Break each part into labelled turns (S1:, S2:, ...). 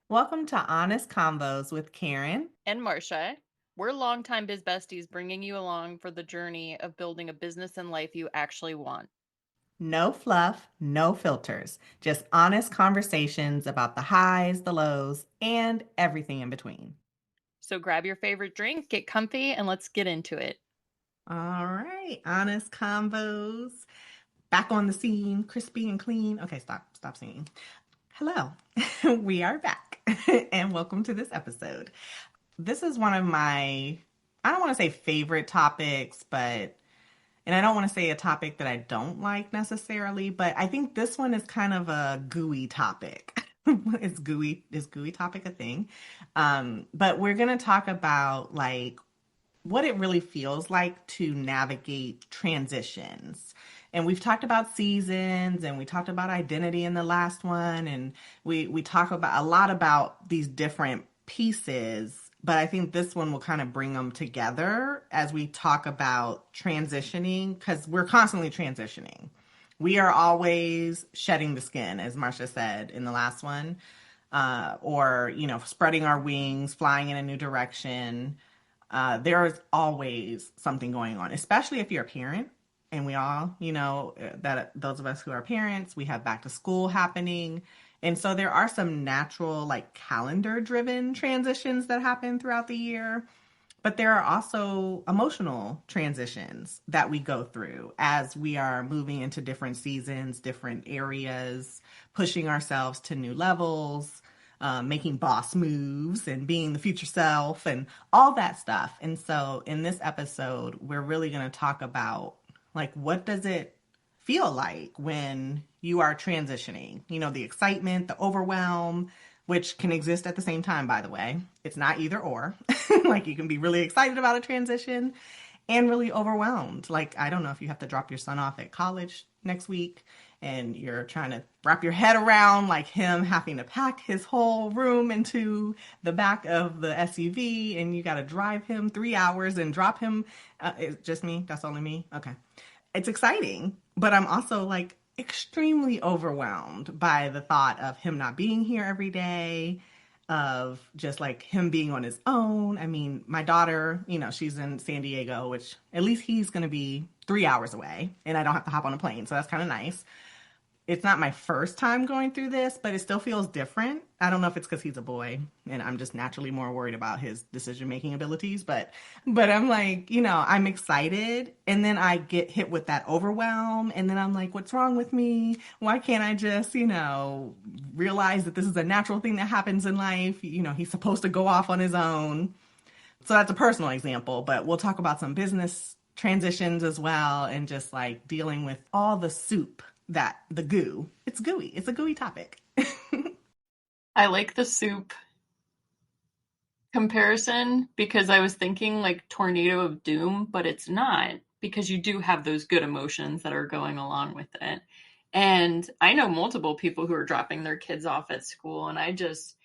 S1: Welcome to Honest Convos with Karen.
S2: And Marcia. We're longtime biz besties bringing you along for the journey of building a business and life you actually want.
S1: No fluff, no filters, just honest conversations about the highs, the lows, and everything in between.
S2: So grab your favorite drink, get comfy, and let's get into it.
S1: All right, Honest Convos. Back on the scene, crispy and clean. Okay, stop singing. Hello, we are back, and welcome to this episode. This is one of my, I don't want to say favorite topics, but and I don't want to say a topic that I don't like necessarily, but I think this one is kind of a gooey topic. Is gooey topic a thing? But we're gonna talk about like what it really feels like to navigate transitions. And we've talked about seasons and we talked about identity in the last one, and we talk about a lot about these different pieces, but I think this one will kind of bring them together as we talk about transitioning, because we're constantly transitioning. We are always shedding the skin, as Marcia said in the last one, or, spreading our wings, flying in a new direction. There is always something going on, especially if you're a parent. And we all, that those of us who are parents, we have back to school happening. And so there are some natural, like calendar driven transitions that happen throughout the year. But there are also emotional transitions that we go through as we are moving into different seasons, different areas, pushing ourselves to new levels, making boss moves and being the future self and all that stuff. And so in this episode, we're really going to talk about like, what does it feel like when you are transitioning? The excitement, the overwhelm, which can exist at the same time, by the way. It's not either or. Like, you can be really excited about a transition and really overwhelmed. Like, I don't know if you have to drop your son off at college next week and you're trying to wrap your head around like him having to pack his whole room into the back of the SUV and you got to drive him 3 hours and drop him. It's just me. That's only me. Okay. It's exciting, but I'm also like extremely overwhelmed by the thought of him not being here every day, of just like him being on his own. I mean, my daughter, she's in San Diego, which at least he's going to be 3 hours away and I don't have to hop on a plane. So that's kind of nice. It's not my first time going through this, but it still feels different. I don't know if it's because he's a boy and I'm just naturally more worried about his decision making abilities, but I'm like, I'm excited and then I get hit with that overwhelm and then I'm like, what's wrong with me? Why can't I just, realize that this is a natural thing that happens in life? He's supposed to go off on his own. So that's a personal example, but we'll talk about some business transitions as well and just like dealing with all the soup that the goo. It's gooey. It's a gooey topic.
S2: I like the soup comparison because I was thinking like tornado of doom, but it's not because you do have those good emotions that are going along with it. And I know multiple people who are dropping their kids off at school, and I just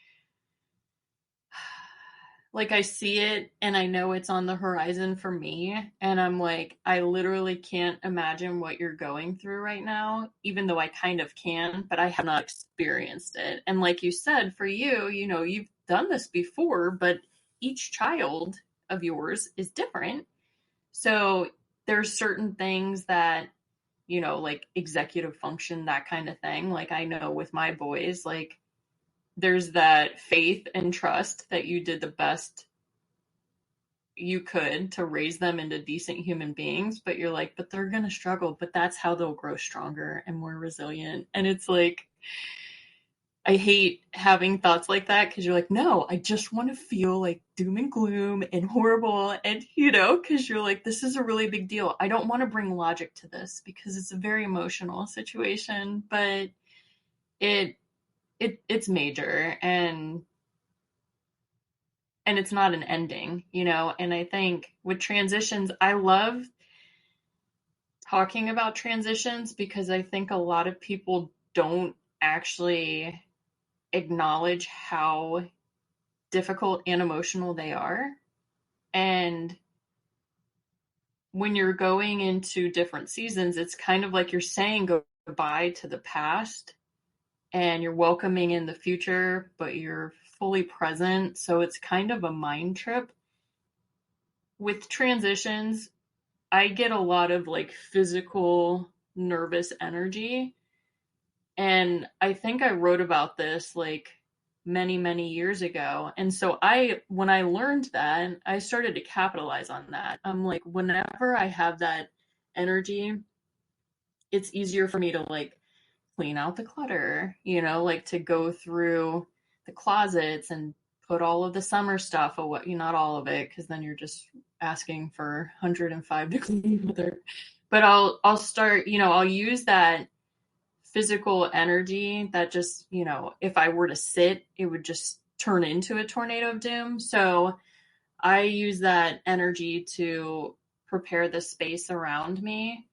S2: like I see it and I know it's on the horizon for me. And I'm like, I literally can't imagine what you're going through right now, even though I kind of can, but I have not experienced it. And like you said, for you, you've done this before, but each child of yours is different. So there's certain things that, like executive function, that kind of thing. Like I know with my boys, like there's that faith and trust that you did the best you could to raise them into decent human beings, but you're like, but they're going to struggle, but that's how they'll grow stronger and more resilient. And it's like, I hate having thoughts like that because you're like, no, I just want to feel like doom and gloom and horrible. And, because you're like, this is a really big deal. I don't want to bring logic to this because it's a very emotional situation, but it, it's major and it's not an ending, and I think with transitions, I love talking about transitions because I think a lot of people don't actually acknowledge how difficult and emotional they are. And when you're going into different seasons, it's kind of like you're saying goodbye to the past and you're welcoming in the future, but you're fully present. So it's kind of a mind trip. With transitions, I get a lot of like physical nervous energy. And I think I wrote about this like many, many years ago. And so when I learned that, I started to capitalize on that. I'm like, whenever I have that energy, it's easier for me to like clean out the clutter, like to go through the closets and put all of the summer stuff away, not all of it, because then you're just asking for 105 to clean weather. But I'll start, I'll use that physical energy that just, if I were to sit, it would just turn into a tornado of doom. So I use that energy to prepare the space around me.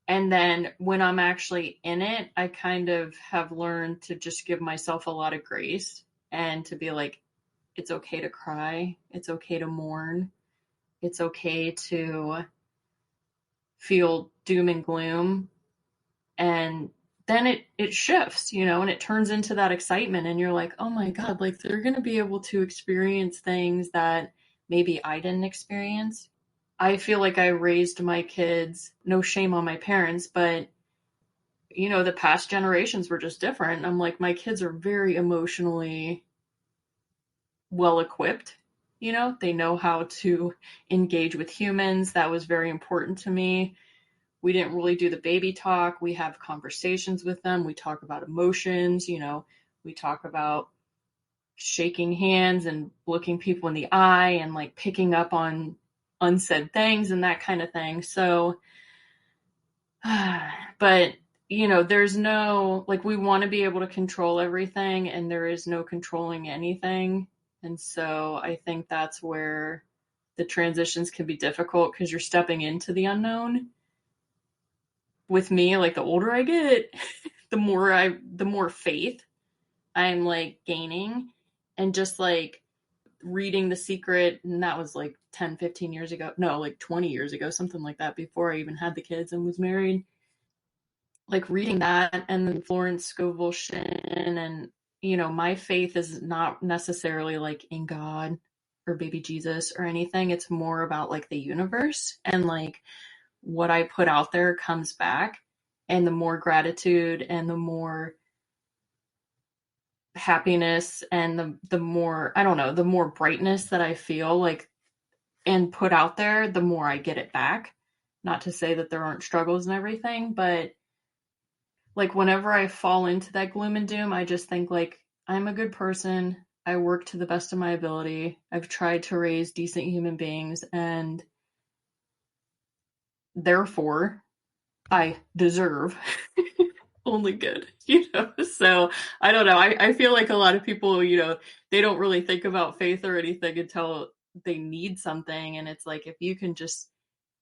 S2: And then when I'm actually in it, I kind of have learned to just give myself a lot of grace and to be like, it's okay to cry. It's okay to mourn. It's okay to feel doom and gloom. And then it shifts, and it turns into that excitement. And you're like, oh my God, like they're going to be able to experience things that maybe I didn't experience. I feel like I raised my kids, no shame on my parents, but the past generations were just different. I'm like, my kids are very emotionally well equipped. They know how to engage with humans. That was very important to me. We didn't really do the baby talk. We have conversations with them. We talk about emotions. We talk about shaking hands and looking people in the eye and like picking up on unsaid things and that kind of thing. So, but there's no, like, we want to be able to control everything, and there is no controlling anything. And so I think that's where the transitions can be difficult, because you're stepping into the unknown. With me, like, the older I get, the more faith I'm like gaining, and just like reading The Secret, and that was like 10-15 years ago, no, like 20 years ago, something like that, before I even had the kids and was married. Like reading that, and then Florence Scovel Shin, and my faith is not necessarily like in God or baby Jesus or anything. It's more about like the universe, and like what I put out there comes back. And the more gratitude and the more happiness and the more, I don't know, the more brightness that I feel like and put out there, the more I get it back. Not to say that there aren't struggles and everything, but like whenever I fall into that gloom and doom, I just think like, I'm a good person. I work to the best of my ability. I've tried to raise decent human beings, and therefore I deserve only good, So I don't know. I feel like a lot of people, they don't really think about faith or anything until they need something. And it's like, if you can just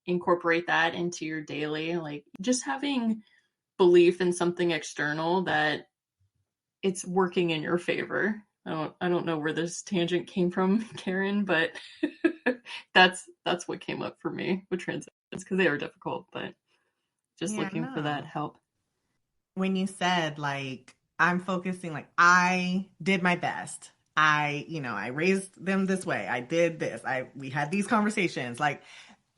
S2: incorporate that into your daily, like just having belief in something external that it's working in your favor. I don't know where this tangent came from, Karen, but that's what came up for me with transitions, because they are difficult, but just
S1: Yeah,
S2: looking for that
S1: no.
S2: help.
S1: When you said like I'm focusing, like I did my best. I raised them this way. I did this. We had these conversations. Like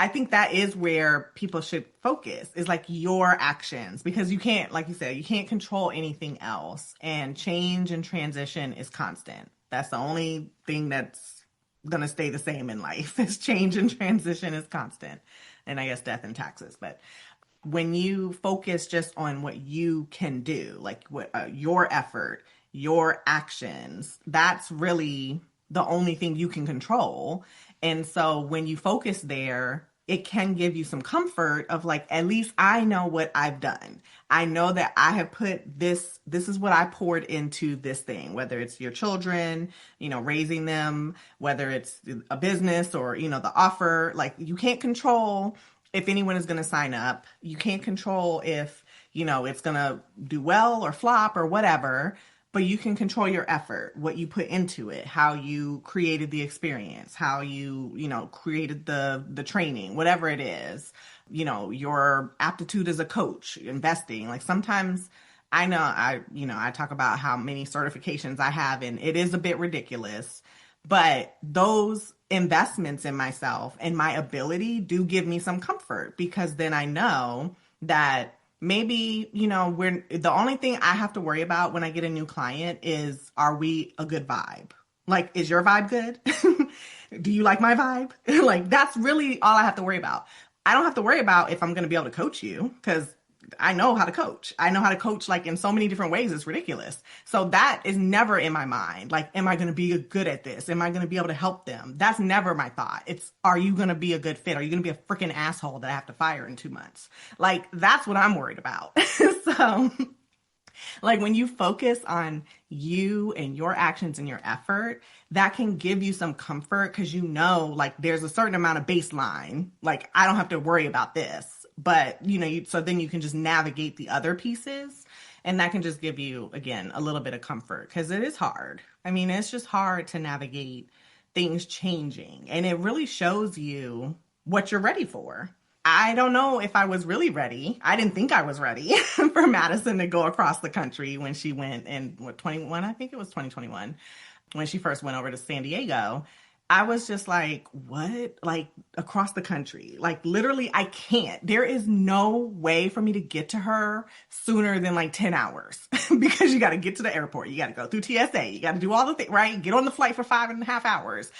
S1: I think that is where people should focus, is like your actions, because you can't, like you said, you can't control anything else, and change and transition is constant. That's the only thing that's going to stay the same in life is change and transition is constant. And I guess death and taxes. But when you focus just on what you can do, like what your effort, your actions, that's really the only thing you can control. And so when you focus there, it can give you some comfort of like, at least I know what I've done. I know that I have put this is what I poured into this thing, whether it's your children, raising them, whether it's a business or, the offer. Like you can't control if anyone is going to sign up. You can't control if, it's going to do well or flop or whatever, but you can control your effort, what you put into it, how you created the experience, how you, created the training, whatever it is, your aptitude as a coach, investing. Like sometimes I know I talk about how many certifications I have, and it is a bit ridiculous, but those investments in myself and my ability do give me some comfort because then I know that maybe, we're the only thing I have to worry about when I get a new client is, are we a good vibe? Like, is your vibe good? Do you like my vibe? Like, that's really all I have to worry about. I don't have to worry about if I'm going to be able to coach you because I know how to coach. I know how to coach like in so many different ways. It's ridiculous. So that is never in my mind. Like, am I going to be good at this? Am I going to be able to help them? That's never my thought. It's, are you going to be a good fit? Are you going to be a freaking asshole that I have to fire in 2 months? Like, that's what I'm worried about. So, like when you focus on you and your actions and your effort, that can give you some comfort because like there's a certain amount of baseline. Like I don't have to worry about this, but so then you can just navigate the other pieces, and that can just give you again a little bit of comfort because it is hard. I mean, it's just hard to navigate things changing, and it really shows you what you're ready for. I don't know if I was really ready. I didn't think I was ready for Madison to go across the country when she went in 21, I think it was 2021, when she first went over to San Diego. I was just like, what? Like across the country. Like literally I can't. There is no way for me to get to her sooner than like 10 hours because you got to get to the airport. You got to go through TSA. You got to do all the things, right? Get on the flight for 5.5 hours.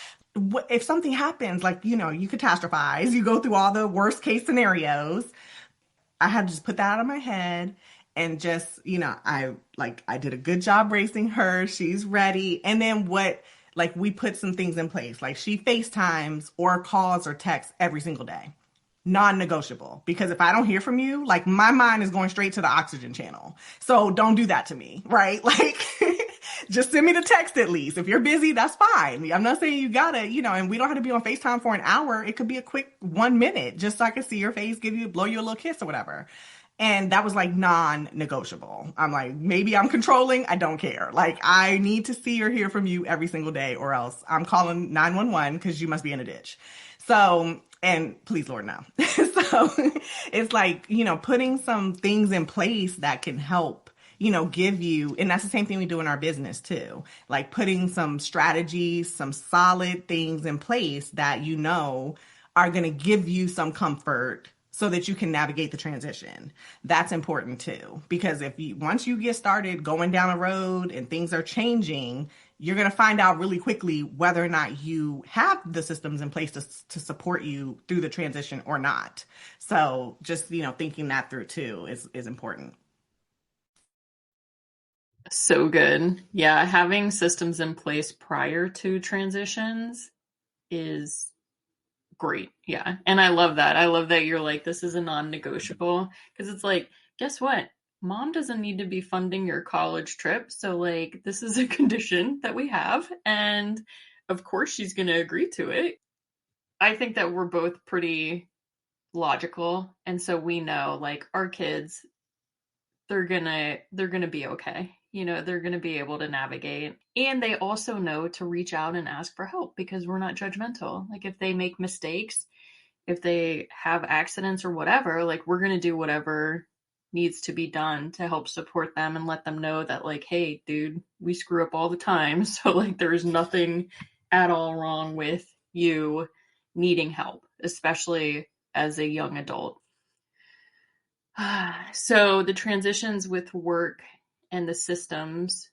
S1: If something happens, like, you catastrophize, you go through all the worst case scenarios. I had to just put that out of my head and just, I did a good job raising her. She's ready. And then we put some things in place. Like she FaceTimes or calls or texts every single day. Non-negotiable, because if I don't hear from you, like my mind is going straight to the oxygen channel. So don't do that to me, right? Like just send me the text at least. If you're busy, that's fine. I'm not saying you gotta, and we don't have to be on FaceTime for an hour. It could be a quick 1 minute just so I can see your face, blow you a little kiss or whatever. And that was like non-negotiable. I'm like, maybe I'm controlling. I don't care. Like I need to see or hear from you every single day or else I'm calling 911 because you must be in a ditch. So, and please, Lord, no. So it's like, putting some things in place that can help, give you, and that's the same thing we do in our business too. Like putting some strategies, some solid things in place that, are going to give you some comfort so that you can navigate the transition. That's important too, because once you get started going down a road and things are changing, you're going to find out really quickly whether or not you have the systems in place to support you through the transition or not. So just, thinking that through too is important.
S2: So good. Yeah, having systems in place prior to transitions is great. Yeah. And I love that. I love that you're like, this is a non-negotiable, because it's like, guess what? Mom doesn't need to be funding your college trip. So like, this is a condition that we have. And of course she's going to agree to it. I think that we're both pretty logical. And so we know like our kids, they're gonna be okay. They're gonna be able to navigate. And they also know to reach out and ask for help because we're not judgmental. Like if they make mistakes, if they have accidents or whatever, like we're gonna do whatever needs to be done to help support them and let them know that like, hey, dude, we screw up all the time. So like there's nothing at all wrong with you needing help, especially as a young adult. So the transitions with work and the systems.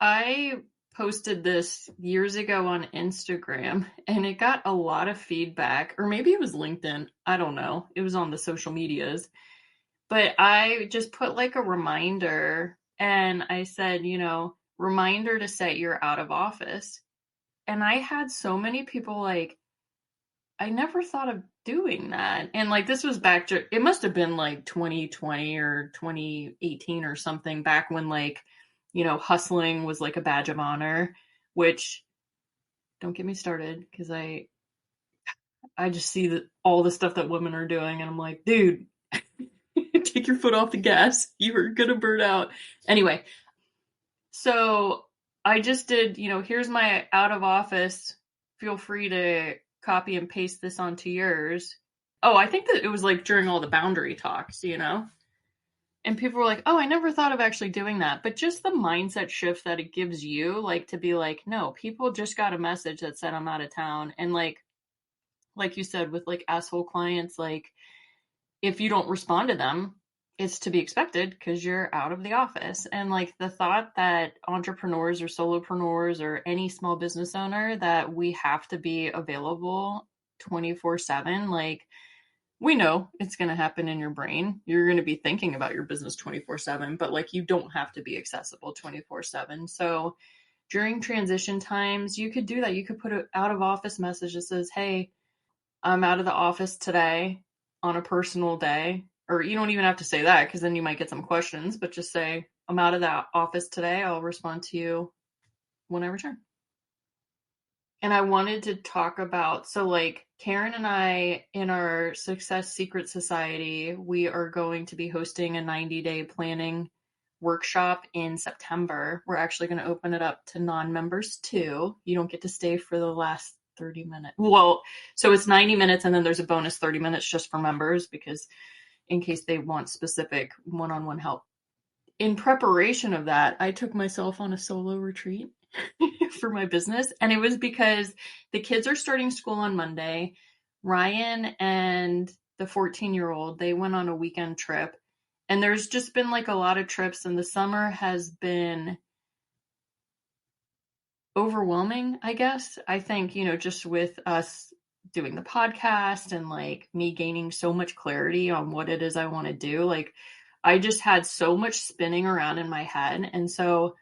S2: I posted this years ago on Instagram and it got a lot of feedback, or maybe it was LinkedIn. I don't know. It was on the social medias. But I just put like a reminder and I said, reminder to set your out of office. And I had so many people like, I never thought of doing that. And like this was back to, it must have been like 2020 or 2018 or something, back when like, hustling was like a badge of honor, which don't get me started because I just see that all the stuff that women are doing and I'm like, dude, take your foot off the gas. You're gonna burn out. Anyway, so I just did, here's my out of office. Feel free to copy and paste this onto yours. Oh, I think that it was like during all the boundary talks, And people were like, "Oh, I never thought of actually doing that." But just the mindset shift that it gives you, like to be like, "No, people just got a message that said I'm out of town." And like you said with like asshole clients, like if you don't respond to them, it's to be expected because you're out of the office. And like the thought that entrepreneurs or solopreneurs or any small business owner that we have to be available 24/7, like we know it's going to happen in your brain. You're going to be thinking about your business 24/7, but like you don't have to be accessible 24/7. So during transition times, you could do that. You could put an out of office message that says, "Hey, I'm out of the office today on a personal day." Or you don't even have to say that because then you might get some questions, but just say, "I'm out of the office today. I'll respond to you when I return." And I wanted to talk about, so like Karen and I in our Success Secret Society, we are going to be hosting a 90-day planning workshop in September. We're actually going to open it up to non-members too. You don't get to stay for the last 30 minutes. Well, so it's 90 minutes and then there's a bonus 30 minutes just for members because in case they want specific one-on-one help. In preparation of that, I took myself on a solo retreat for my business. And it was because the kids are starting school on Monday. Ryan and the 14-year-old, they went on a weekend trip. And there's just been like a lot of trips, and the summer has been overwhelming, I guess. I think, just with us doing the podcast and like me gaining so much clarity on what it is I want to do, like I just had so much spinning around in my head. And so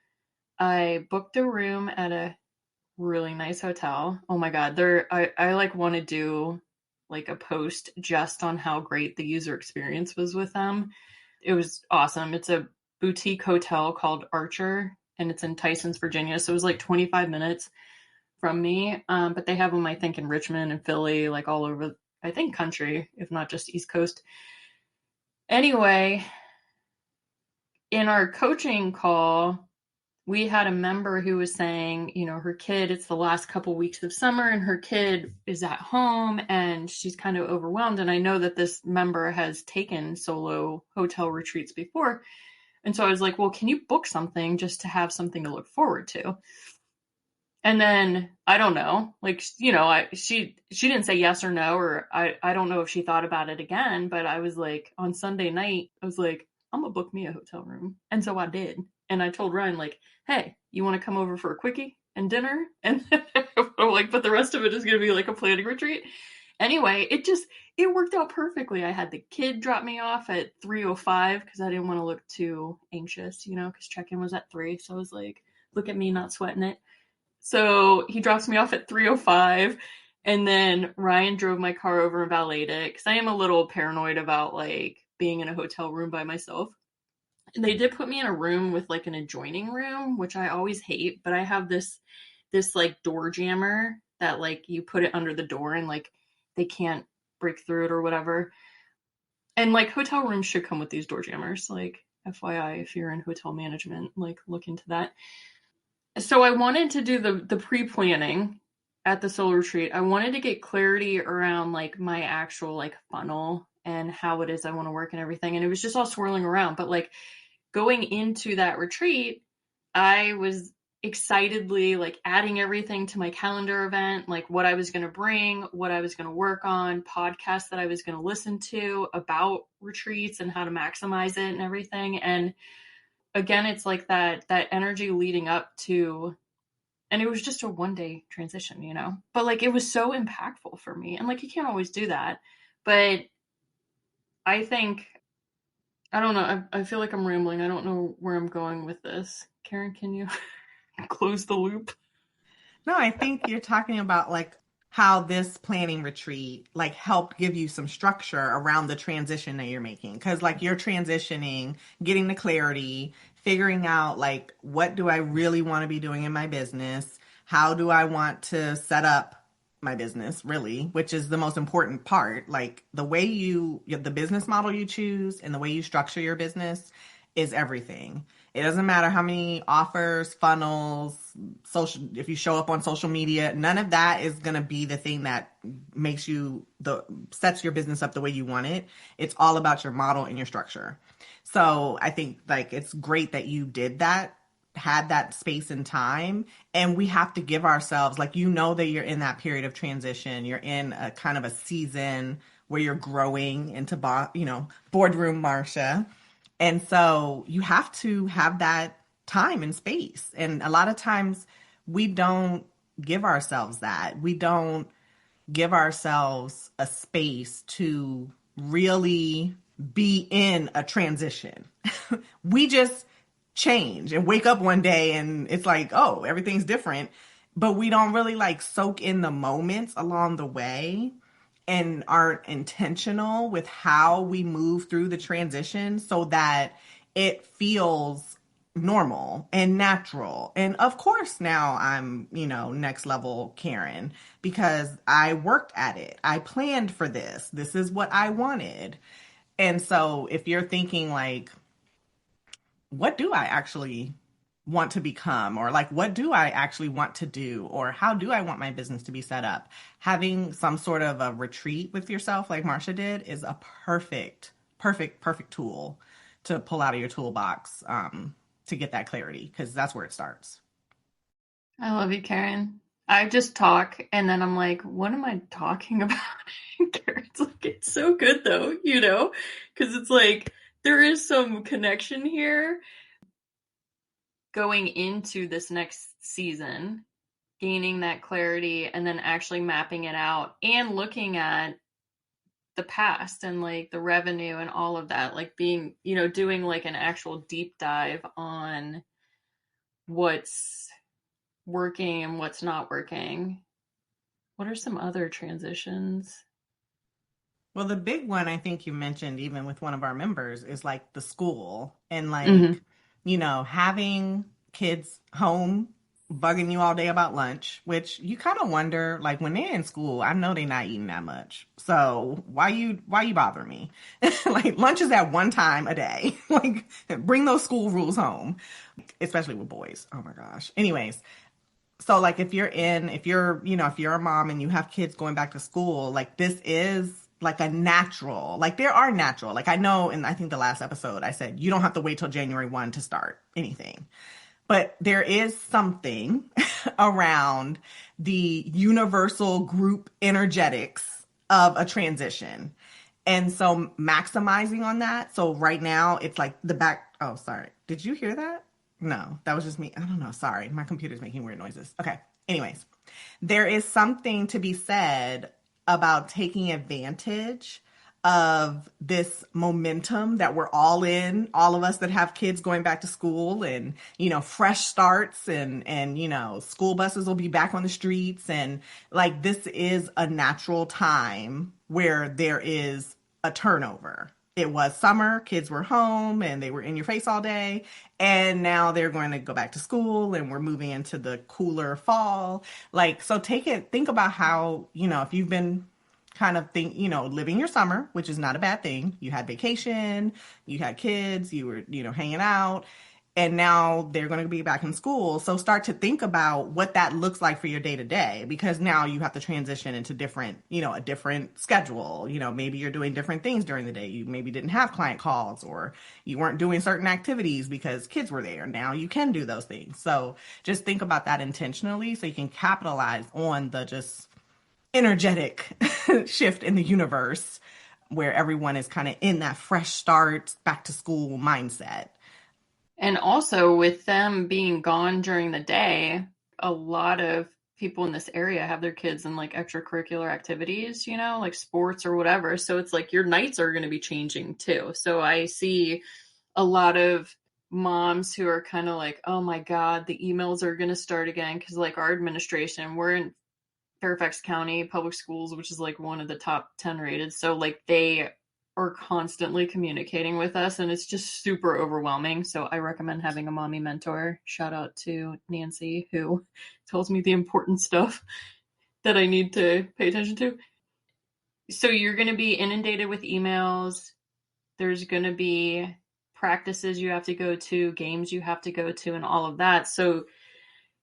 S2: I booked a room at a really nice hotel. Oh my God. I like want to do like a post just on how great the user experience was with them. It was awesome. It's a boutique hotel called Archer and it's in Tysons, Virginia. So it was like 25 minutes from me. But they have them, I think, in Richmond and Philly, like all over, I think, country, if not just East Coast. Anyway, in our coaching call, we had a member who was saying, her kid, it's the last couple weeks of summer and her kid is at home and she's kind of overwhelmed. And I know that this member has taken solo hotel retreats before. And so I was like, well, can you book something just to have something to look forward to? And then I don't know, like, she didn't say yes or no, or I don't know if she thought about it again, but I was like, on Sunday night, I was like, I'm gonna book me a hotel room. And so I did. And I told Ryan, like, hey, you want to come over for a quickie and dinner? And I'm like, but the rest of it is going to be like a planning retreat. Anyway, it worked out perfectly. I had the kid drop me off at 3:05 because I didn't want to look too anxious, because check-in was at 3. So I was like, look at me not sweating it. So he drops me off at 3:05. And then Ryan drove my car over and valeted it because I am a little paranoid about like being in a hotel room by myself. And they did put me in a room with like an adjoining room, which I always hate, but I have this like door jammer that like you put it under the door and like they can't break through it or whatever. And like hotel rooms should come with these door jammers, like FYI if you're in hotel management, like look into that. So I wanted to do the pre-planning at the soul retreat. I wanted to get clarity around like my actual like funnel and how it is I want to work and everything. And it was just all swirling around. But like going into that retreat, I was excitedly like adding everything to my calendar event, like what I was going to bring, what I was going to work on, podcasts that I was going to listen to about retreats and how to maximize it and everything. And again, it's like that energy leading up to, and it was just a 1-day transition, but like it was so impactful for me. And like you can't always do that, but I think, I don't know, I feel like I'm rambling. I don't know where I'm going with this. Karen, can you close the loop?
S1: No, I think you're talking about like how this planning retreat like helped give you some structure around the transition that you're making. Because like you're transitioning, getting the clarity, figuring out like what do I really want to be doing in my business? How do I want to set up my business, really, which is the most important part. Like the way the business model you choose and the way you structure your business is everything. It doesn't matter how many offers, funnels, social, if you show up on social media, none of that is going to be the thing that makes you sets your business up the way you want it. It's all about your model and your structure. So I think like it's great that you did that, had that space and time, and we have to give ourselves, like, that you're in that period of transition, you're in a kind of a season where you're growing into boardroom Marsha, and so you have to have that time and space. And a lot of times we don't give ourselves that. We don't give ourselves a space to really be in a transition. We just change and wake up one day and it's like, oh, everything's different. But we don't really like soak in the moments along the way and aren't intentional with how we move through the transition so that it feels normal and natural. And of course, now I'm, next level Karen because I worked at it. I planned for this. This is what I wanted. And so if you're thinking like, what do I actually want to become, or like what do I actually want to do, or how do I want my business to be set up, having some sort of a retreat with yourself like Marsha did is a perfect tool to pull out of your toolbox, to get that clarity, because that's where it starts.
S2: I love you, Karen. I just talk and then I'm like, what am I talking about? Karen's like, it's so good though, because it's like there is some connection here going into this next season, gaining that clarity and then actually mapping it out and looking at the past and like the revenue and all of that, like being, doing like an actual deep dive on what's working and what's not working. What are some other transitions?
S1: Well, the big one I think you mentioned, even with one of our members, is like the school and
S2: Mm-hmm.
S1: like, having kids home bugging you all day about lunch, which you kind of wonder, like when they're in school, I know they're not eating that much. So why you bother me? Like lunch is at one time a day. Like bring those school rules home, especially with boys. Oh my gosh. Anyways, so like if you're a mom and you have kids going back to school, like this is like a natural, like there are natural, like I know, and I think the last episode I said you don't have to wait till January 1 to start anything, but there is something around the universal group energetics of a transition. And so maximizing on that. So right now it's like oh, sorry. Did you hear that? No, that was just me. I don't know. Sorry. My computer's making weird noises. Okay. Anyways, there is something to be said about taking advantage of this momentum that we're all in, all of us that have kids going back to school, and fresh starts, and school buses will be back on the streets, and like this is a natural time where there is a turnover. It was summer, kids were home and they were in your face all day, and now they're going to go back to school and we're moving into the cooler fall. Like, so think about how, if you've been kind of living your summer, which is not a bad thing. You had vacation, you had kids, you were, hanging out, and now they're going to be back in school. So start to think about what that looks like for your day to day, because now you have to transition into a different schedule. Maybe you're doing different things during the day. You maybe didn't have client calls, or you weren't doing certain activities because kids were there. Now you can do those things. So just think about that intentionally so you can capitalize on the just energetic shift in the universe where everyone is kind of in that fresh start, back to school mindset.
S2: And also with them being gone during the day, a lot of people in this area have their kids in like extracurricular activities, like sports or whatever. So it's like your nights are going to be changing too. So I see a lot of moms who are kind of like, oh my God, the emails are going to start again. Cause like our administration, we're in Fairfax County Public Schools, which is like one of the top 10 rated. So like they are constantly communicating with us and it's just super overwhelming. So I recommend having a mommy mentor. Shout out to Nancy, who tells me the important stuff that I need to pay attention to. So you're going to be inundated with emails. There's going to be practices you have to go to, games you have to go to, and all of that. So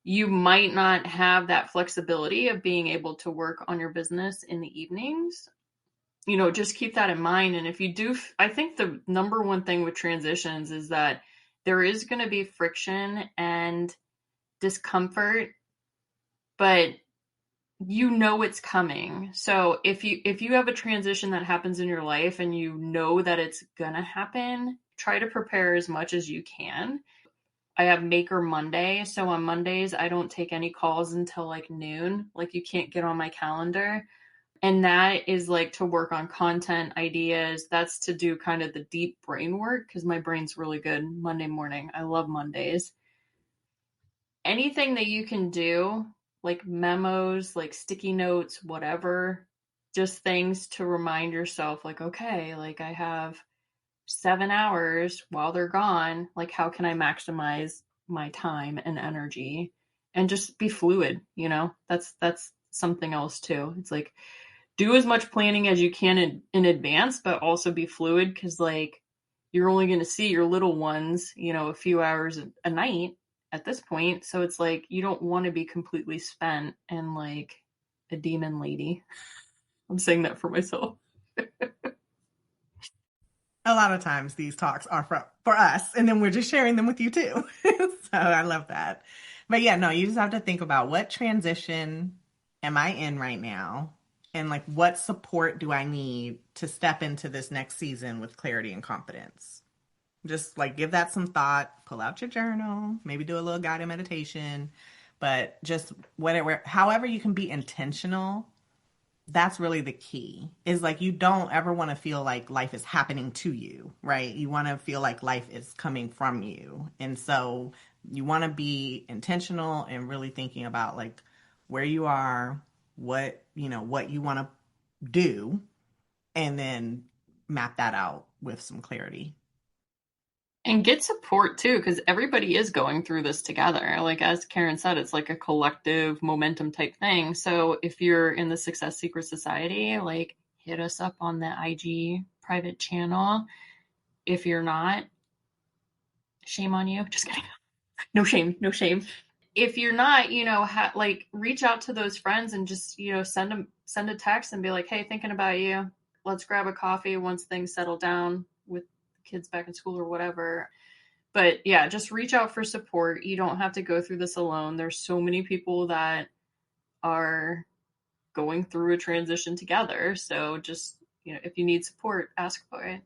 S2: you might not have that flexibility of being able to work on your business in the evenings. Just keep that in mind. And if you do, I think the number one thing with transitions is that there is going to be friction and discomfort, but it's coming. So if you have a transition that happens in your life and you know that it's gonna happen, try to prepare as much as you can. I have Maker Monday, so on Mondays I don't take any calls until like noon. Like, you can't get on my calendar. And that is like to work on content ideas. That's to do kind of the deep brain work, because my brain's really good Monday morning. I love Mondays. Anything that you can do, like memos, like sticky notes, whatever, just things to remind yourself, like, okay, like I have 7 hours while they're gone. Like, how can I maximize my time and energy? And just be fluid, That's something else too. It's like, do as much planning as you can in advance, but also be fluid, because like you're only going to see your little ones, a few hours a night at this point. So it's like you don't want to be completely spent and like a demon lady. I'm saying that for myself.
S1: A lot of times these talks are for us, and then we're just sharing them with you too. So I love that. But yeah, no, you just have to think about, what transition am I in right now? And like, what support do I need to step into this next season with clarity and confidence? Just like give that some thought, pull out your journal, maybe do a little guided meditation, but just whatever, however you can be intentional. That's really the key, is like, you don't ever want to feel like life is happening to you, right? You want to feel like life is coming from you. And so you want to be intentional and really thinking about like where you are, what you want to do, and then map that out with some clarity.
S2: And get support too, because everybody is going through this together. Like, as Karen said, it's like a collective momentum type thing. So if you're in the Success Secret Society, like, hit us up on the IG private channel. If you're not, shame on you. Just kidding. No shame, no shame. If you're not, like, reach out to those friends and just, send a text and be like, hey, thinking about you. Let's grab a coffee once things settle down with kids back in school or whatever. But yeah, just reach out for support. You don't have to go through this alone. There's so many people that are going through a transition together. So just, if you need support, ask for it.